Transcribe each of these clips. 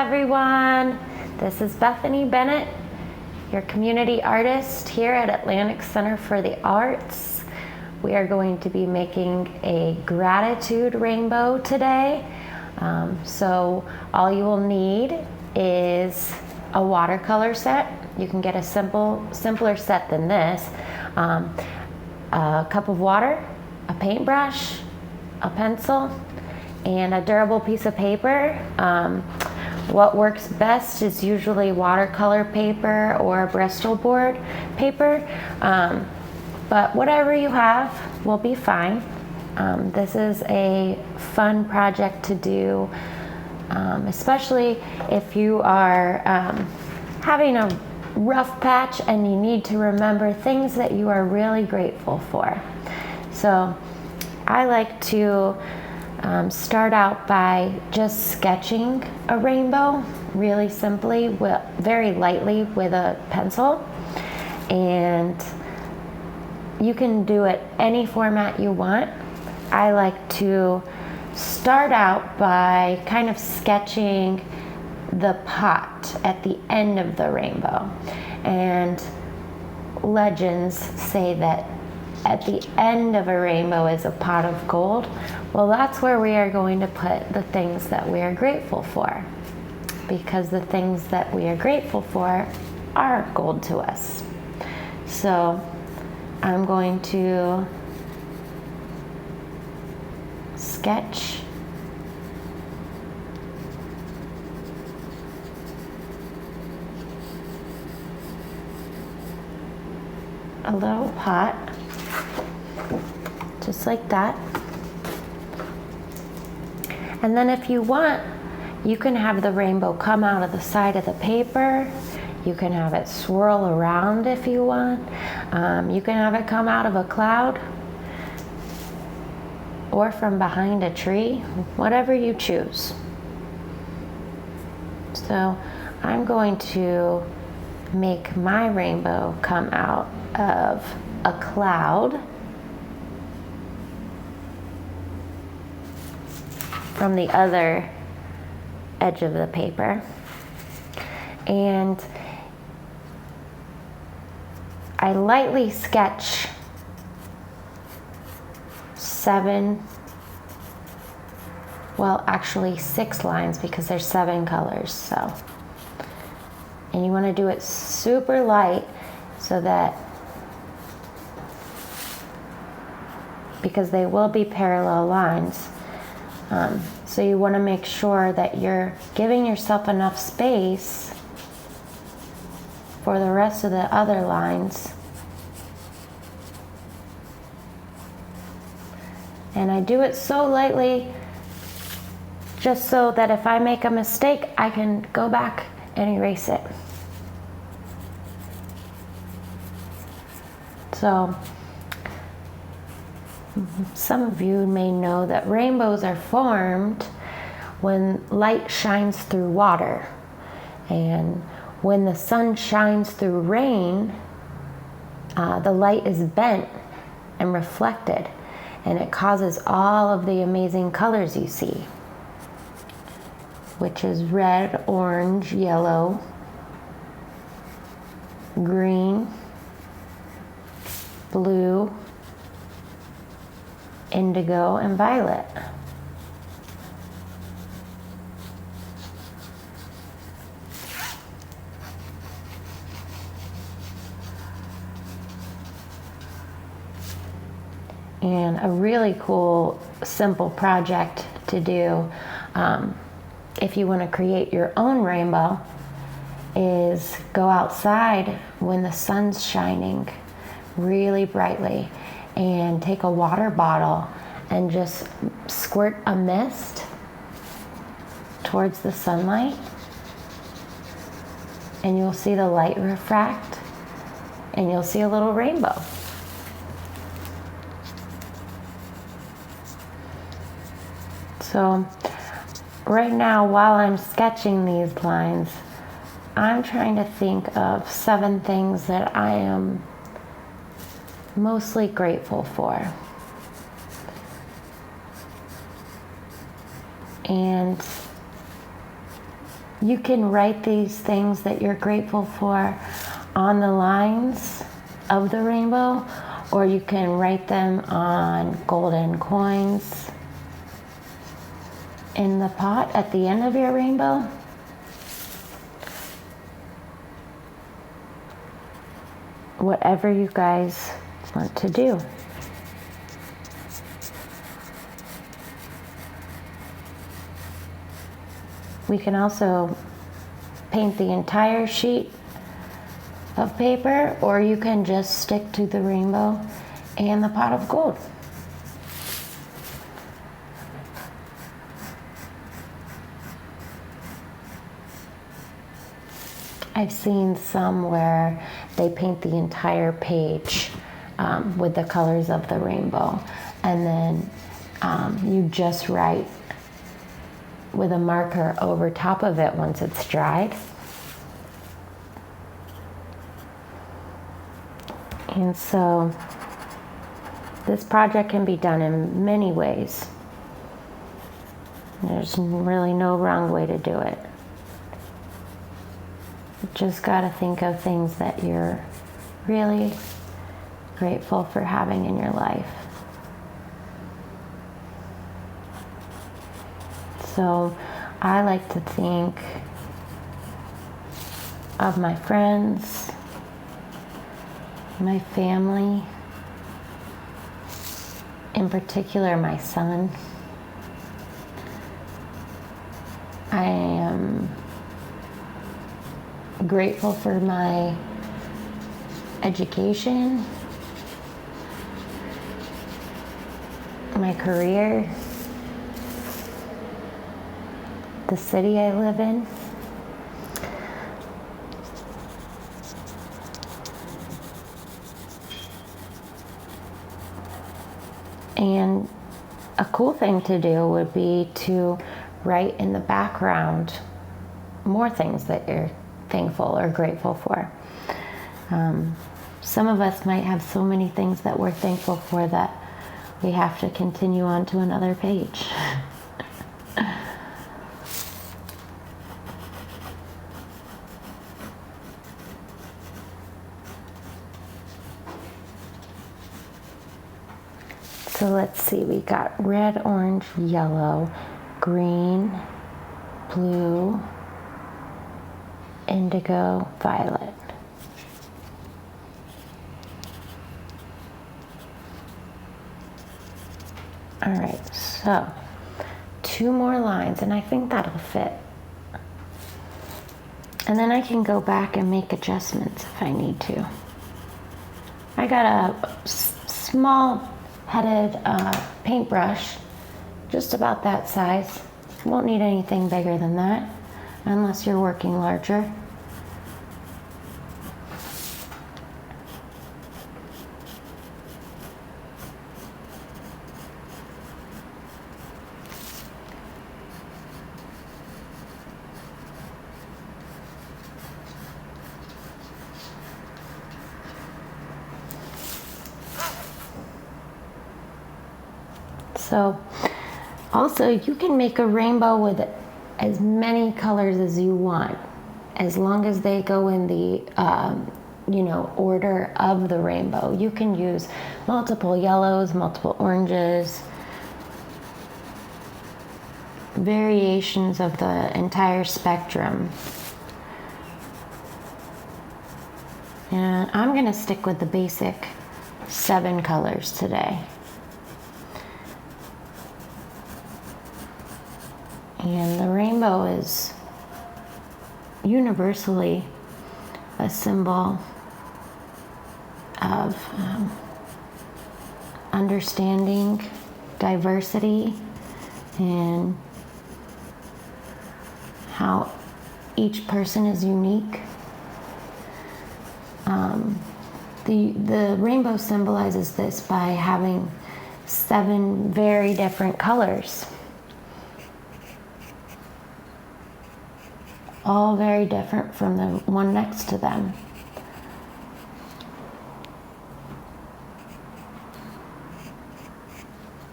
everyone. This is Bethany Bennett, your community artist here at Atlantic Center for the Arts. We are going to be making a gratitude rainbow today. So all you will need is a watercolor set. You can get a simpler set than this. A cup of water, a paintbrush, a pencil, and a durable piece of paper. What works best is usually watercolor paper or Bristol board paper, but whatever you have will be fine. This is a fun project to do, especially if you are having a rough patch and you need to remember things that you are really grateful for. So I like to start out by just sketching a rainbow really simply, very lightly with a pencil. And you can do it any format you want. I like to start out by kind of sketching the pot at the end of the rainbow. And legends say that at the end of a rainbow is a pot of gold. Well, that's where we are going to put the things that we are grateful for, because the things that we are grateful for are gold to us. So I'm going to sketch a little pot, just like that. And then if you want, you can have the rainbow come out of the side of the paper. You can have it swirl around if you want. You can have it come out of a cloud or from behind a tree, whatever you choose. So I'm going to make my rainbow come out of a cloud from the other edge of the paper. And I lightly sketch 6 lines because there's 7 colors. So, and you want to do it super light so that, because they will be parallel lines. So you want to make sure that you're giving yourself enough space for the rest of the other lines. And I do it so lightly just so that if I make a mistake, I can go back and erase it. So some of you may know that rainbows are formed when light shines through water. And when the sun shines through rain, the light is bent and reflected, and it causes all of the amazing colors you see, which is red, orange, yellow, green, blue, indigo, and violet. And a really cool, simple project to do if you want to create your own rainbow is go outside when the sun's shining really brightly and take a water bottle and just squirt a mist towards the sunlight, and you'll see the light refract and you'll see a little rainbow. So right now, while I'm sketching these lines, I'm trying to think of 7 things that I am mostly grateful for. And You can write these things that you're grateful for on the lines of the rainbow, or you can write them on golden coins in the pot at the end of your rainbow. Whatever you guys want to do. We can also paint the entire sheet of paper, or you can just stick to the rainbow and the pot of gold. I've seen some where they paint the entire page with the colors of the rainbow, and then you just write with a marker over top of it once it's dried. And so this project can be done in many ways. There's really no wrong way to do it. You just gotta think of things that you're really grateful for having in your life. So I like to think of my friends, my family, in particular my son. I am grateful for my education, my career, the city I live in. And a cool thing to do would be to write in the background more things that you're thankful or grateful for. Some of us might have so many things that we're thankful for that we have to continue on to another page. So let's see, we got red, orange, yellow, green, blue, indigo, violet. All right, so 2 more lines, and I think that'll fit. And then I can go back and make adjustments if I need to. I got a small headed paintbrush, just about that size. Won't need anything bigger than that, unless you're working larger. So also you can make a rainbow with as many colors as you want, as long as they go in the order of the rainbow. You can use multiple yellows, multiple oranges, variations of the entire spectrum. And I'm gonna stick with the basic 7 colors today. And the rainbow is universally a symbol of understanding diversity and how each person is unique. The rainbow symbolizes this by having 7 very different colors. All very different from the one next to them.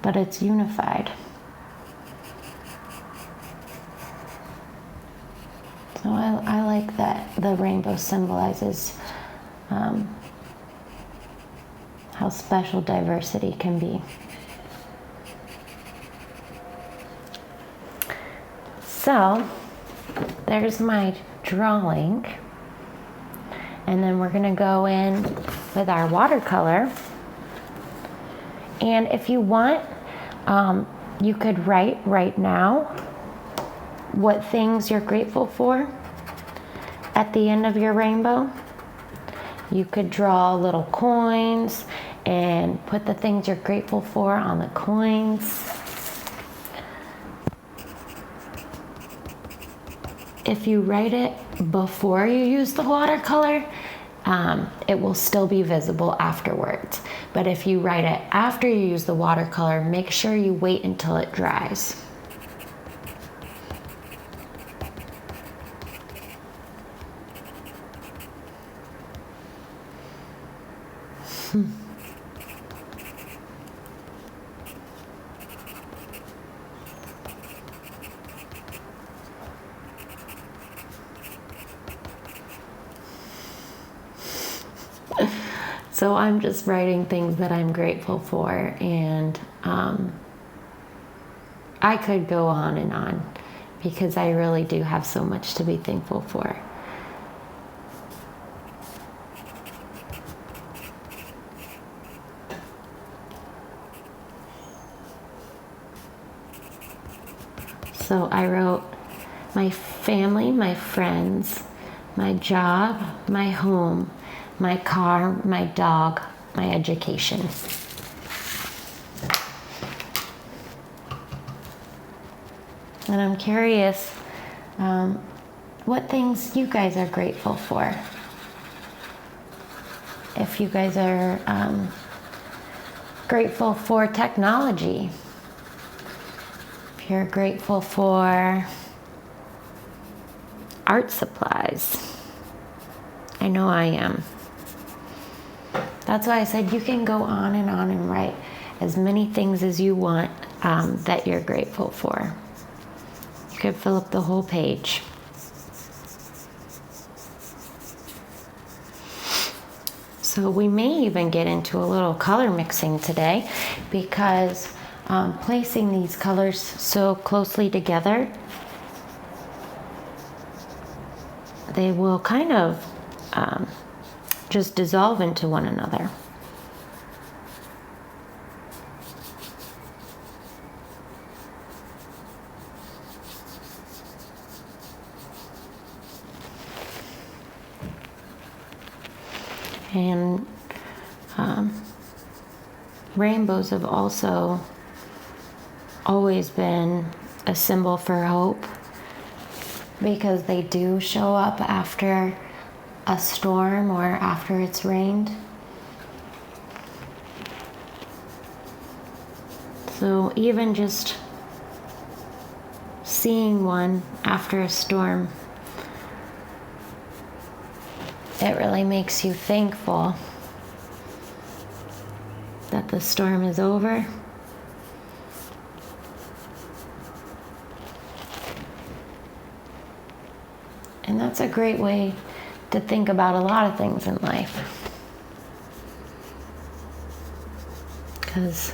But it's unified. I like that the rainbow symbolizes how special diversity can be. So there's my drawing, and then we're going to go in with our watercolor. And if you want, you could write right now what things you're grateful for at the end of your rainbow. You could draw little coins and put the things you're grateful for on the coins. If you write it before you use the watercolor, it will still be visible afterwards. But if you write it after you use the watercolor, make sure you wait until it dries. So I'm just writing things that I'm grateful for, and I could go on and on because I really do have so much to be thankful for. So I wrote my family, my friends, my job, my home, my car, my dog, my education. And I'm curious what things you guys are grateful for. If you guys are grateful for technology, if you're grateful for art supplies. I know I am. That's why I said you can go on and write as many things as you want that you're grateful for. You could fill up the whole page. So we may even get into a little color mixing today, because placing these colors so closely together, they will kind of just dissolve into one another. And rainbows have also always been a symbol for hope, because they do show up after a storm or after it's rained. So even just seeing one after a storm, it really makes you thankful that the storm is over. And that's a great way to think about a lot of things in life. Because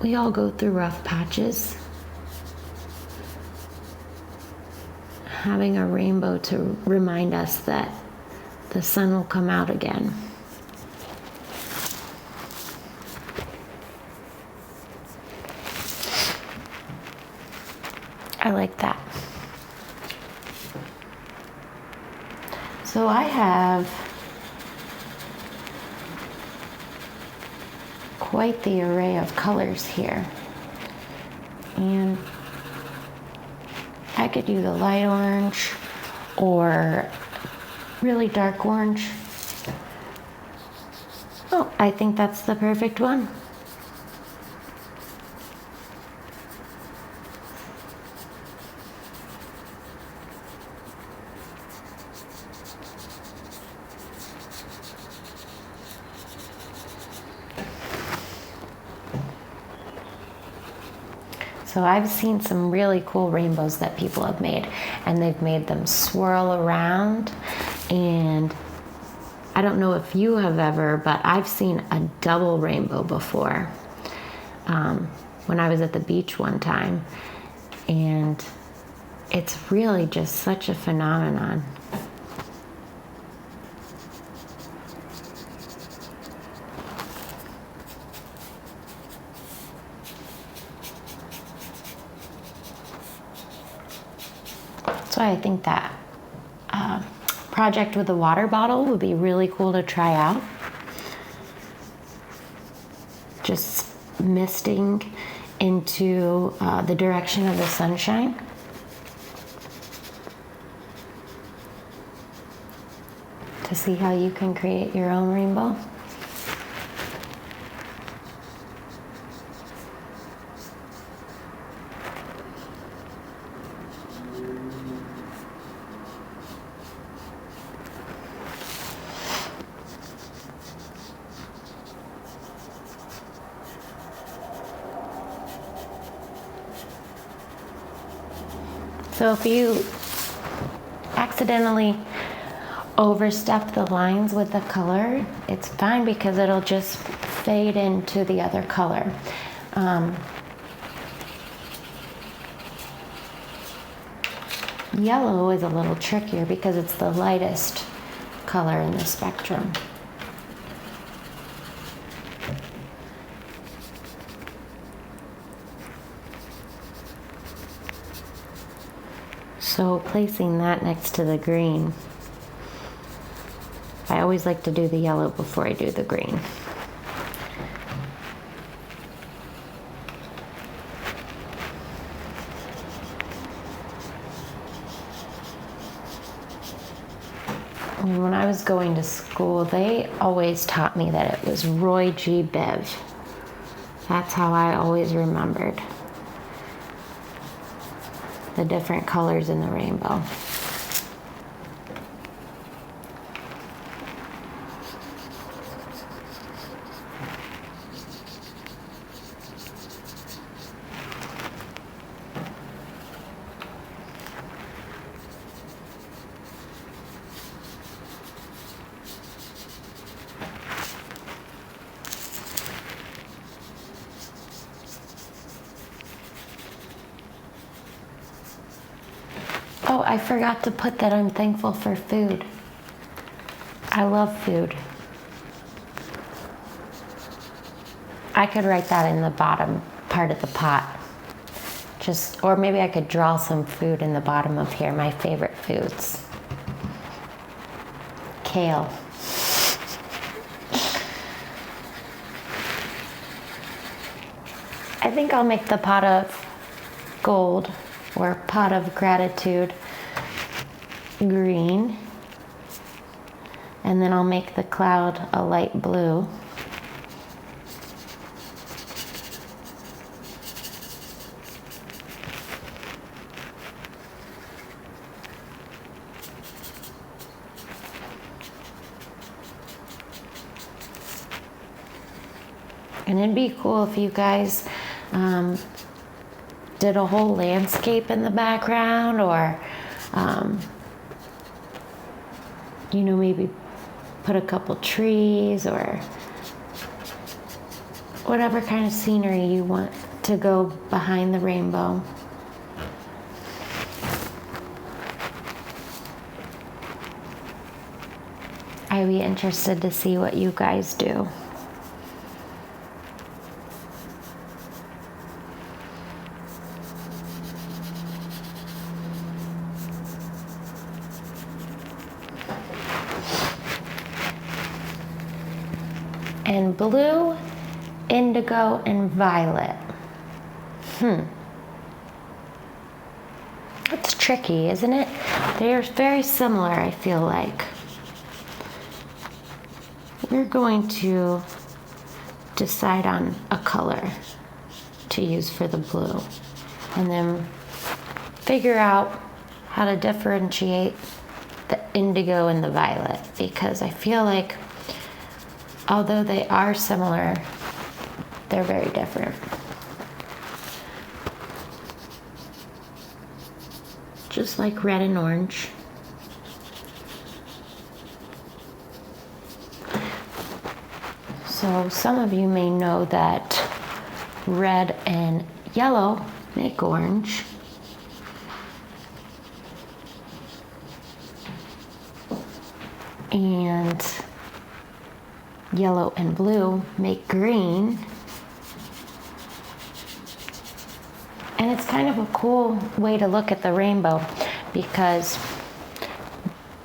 we all go through rough patches. Having a rainbow to remind us that the sun will come out again. I like that. So I have quite the array of colors here. And I could do the light orange or really dark orange. Oh, I think that's the perfect one. So I've seen some really cool rainbows that people have made, and they've made them swirl around. And I don't know if you have ever, but I've seen a double rainbow before when I was at the beach one time. And it's really just such a phenomenon. That's why I think that project with a water bottle would be really cool to try out. Just misting into the direction of the sunshine. To see how you can create your own rainbow. So if you accidentally overstep the lines with the color, it's fine because it'll just fade into the other color. Yellow is a little trickier because it's the lightest color in the spectrum. So placing that next to the green, I always like to do the yellow before I do the green. And when I was going to school, they always taught me that it was Roy G. Biv. That's how I always remembered the different colors in the rainbow. Oh, I forgot to put that I'm thankful for food. I love food. I could write that in the bottom part of the pot. Or maybe I could draw some food in the bottom of here, my favorite foods. Kale. I think I'll make the pot of gold or pot of gratitude green, and then I'll make the cloud a light blue. And it'd be cool if you guys did a whole landscape in the background, or maybe put a couple trees or whatever kind of scenery you want to go behind the rainbow. I'd be interested to see what you guys do. And blue, indigo, and violet. It's tricky, isn't it? They're very similar, I feel like. We're going to decide on a color to use for the blue, and then figure out how to differentiate the indigo and the violet, because I feel like although they are similar, they're very different. just like red and orange. So some of you may know that red and yellow make orange. And yellow and blue make green. And it's kind of a cool way to look at the rainbow because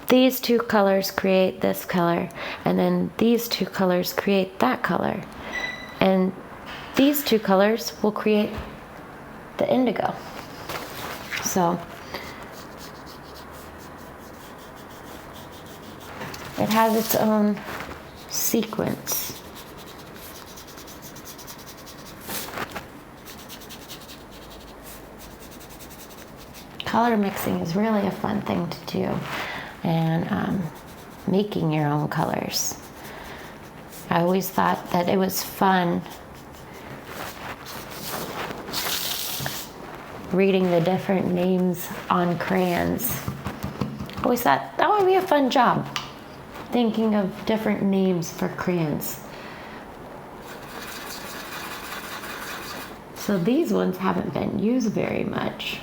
these two colors create this color, and then these two colors create that color. And these two colors will create the indigo. So it has its own sequence. Color mixing is really a fun thing to do, and making your own colors. I always thought that it was fun reading the different names on crayons. I always thought that would be a fun job, thinking of different names for crayons. So these ones haven't been used very much.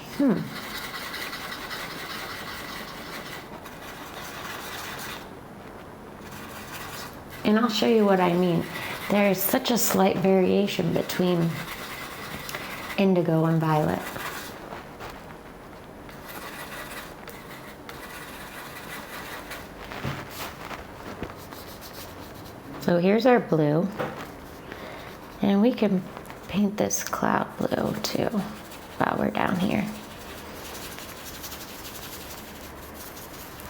And I'll show you what I mean. There is such a slight variation between indigo and violet. So here's our blue, and we can paint this cloud blue too while we're down here.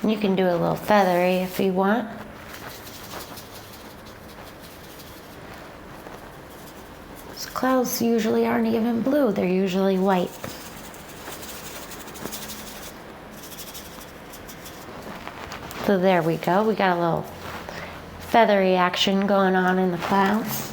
And you can do a little feathery if you want. These clouds usually aren't even blue, they're usually white. So there we go, we got a little feathery action going on in the clouds.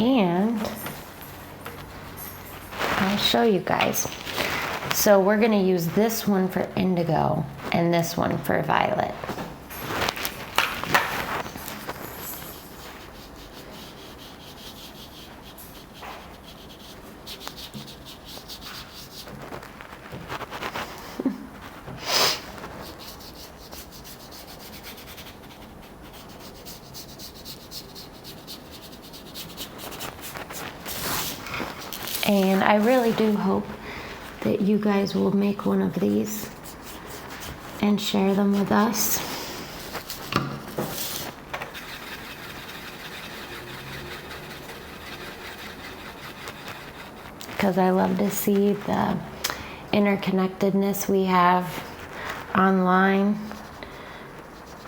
And I'll show you guys. So we're going to use this one for indigo and this one for violet. And I really do hope that you guys will make one of these and share them with us. Because I love to see the interconnectedness we have online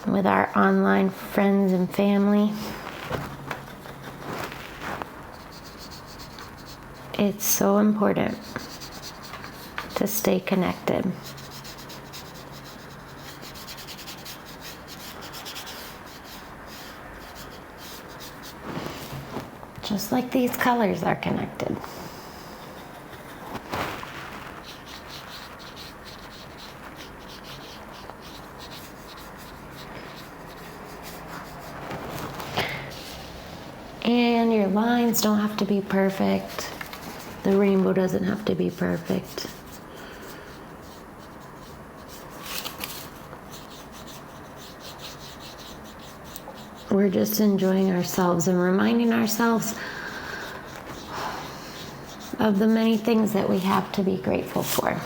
with our online friends and family. It's so important to stay connected. Just like these colors are connected. And your lines don't have to be perfect. The rainbow doesn't have to be perfect. We're just enjoying ourselves and reminding ourselves of the many things that we have to be grateful for.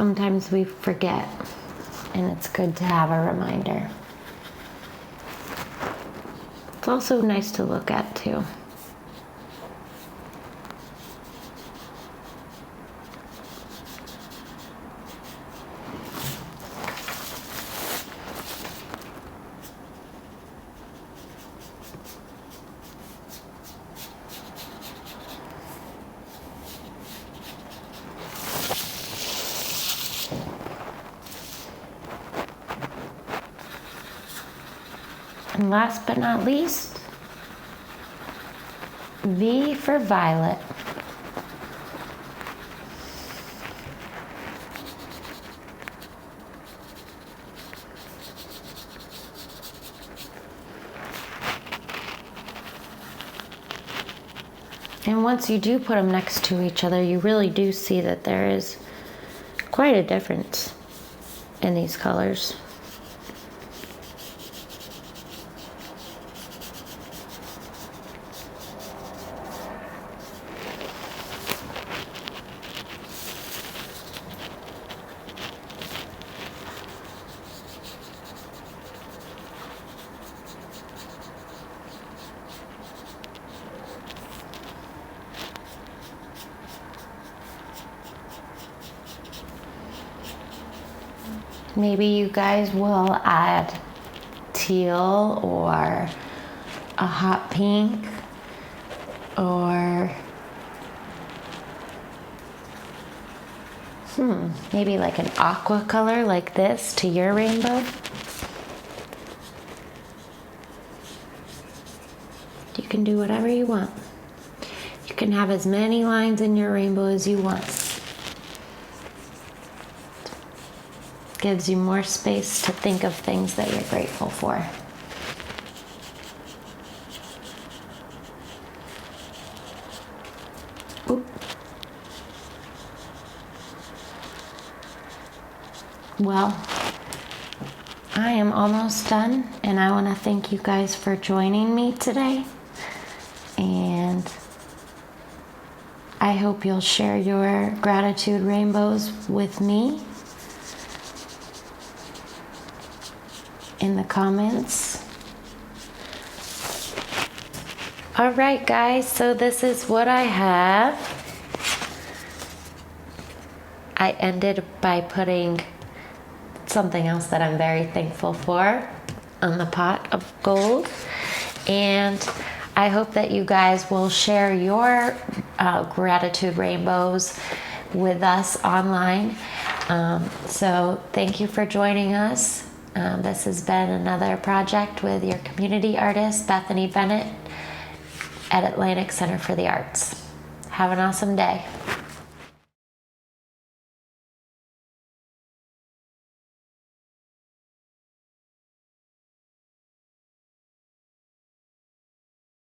Sometimes we forget, and it's good to have a reminder. It's also nice to look at too. And last but not least, V for violet. And once you do put them next to each other, you really do see that there is quite a difference in these colors. Maybe you guys will add teal or a hot pink or maybe like an aqua color like this to your rainbow. You can do whatever you want. You can have as many lines in your rainbow as you want. Gives you more space to think of things that you're grateful for. Oop. Well, I am almost done, and I want to thank you guys for joining me today. And I hope you'll share your gratitude rainbows with me in the comments. All right, guys, so this is what I have. I ended by putting something else that I'm very thankful for on the pot of gold. And I hope that you guys will share your gratitude rainbows with us online. So thank you for joining us. This has been another project with your community artist, Bethany Bennett, at Atlantic Center for the Arts. Have an awesome day.